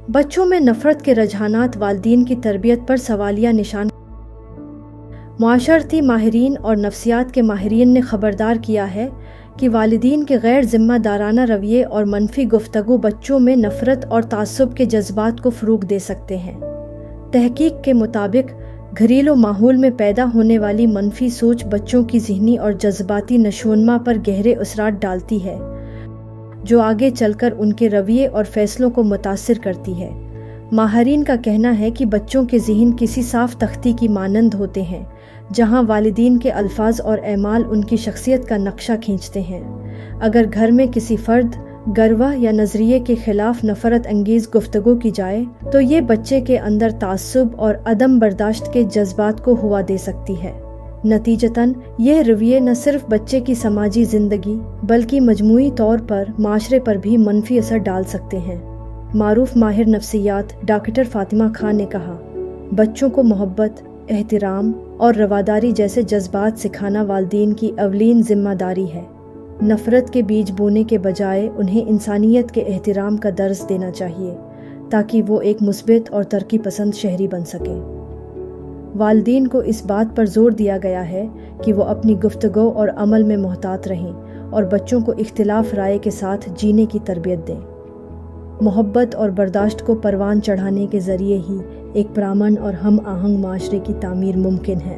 बच्चों में नफ़रत के रुझानात वालिदैन की तरबियत पर सवालिया निशान। मुआशरती माहिरीन और नफ्सियात के माहिरीन ने ख़बरदार किया है कि वालिदैन के गैर ज़िम्मेदाराना रवैये और मनफी गुफ्तगू बच्चों में नफ़रत और तासुब के जज्बात को फ़रोग़ दे सकते हैं। तहकीक के मुताबिक घरेलू माहौल में पैदा होने वाली मनफी सोच बच्चों की ज़हनी और जज्बाती नशोनमा पर गहरे असरात डालती है, जो आगे चलकर उनके रवैये और फ़ैसलों को मुतासिर करती है। माहिरीन का कहना है कि बच्चों के ज़हन किसी साफ़ तख्ती की मानंद होते हैं, जहाँ वालिदैन के अल्फाज और एमाल उनकी शख्सियत का नक्शा खींचते हैं। अगर घर में किसी फ़र्द, गरवा या नज़रिए के ख़िलाफ़ नफ़रत अंगेज़ गुफ्तगू की जाए तो ये बच्चे के अंदर तासुब और अदम बर्दाश्त के जज्बात को हुआ दे सकती है। नतीजतन यह रवैये न सिर्फ बच्चे की समाजी ज़िंदगी बल्कि मजमूई तौर पर माशरे पर भी मनफी असर डाल सकते हैं। मारूफ माहिर नफ्सियात डॉक्टर फातिमा खान ने कहा, बच्चों को मोहब्बत, एहतराम और रवादारी जैसे जज्बात सिखाना वालिदैन की अवलीन जिम्मेदारी है। नफ़रत के बीज बोने के बजाय उन्हें इंसानियत के एहतराम का दर्स देना चाहिए ताकि वो एक मुस्बित और तरक्की पसंद शहरी बन सकें। वालिदैन को इस बात पर जोर दिया गया है कि वो अपनी गुफ्तगू और अमल में मोहतात रहें और बच्चों को इख्तिलाफ राय के साथ जीने की तरबियत दें। मोहब्बत और बर्दाश्त को परवान चढ़ाने के ज़रिए ही एक पुरअमन और हम आहंग माशरे की तामीर मुमकिन है।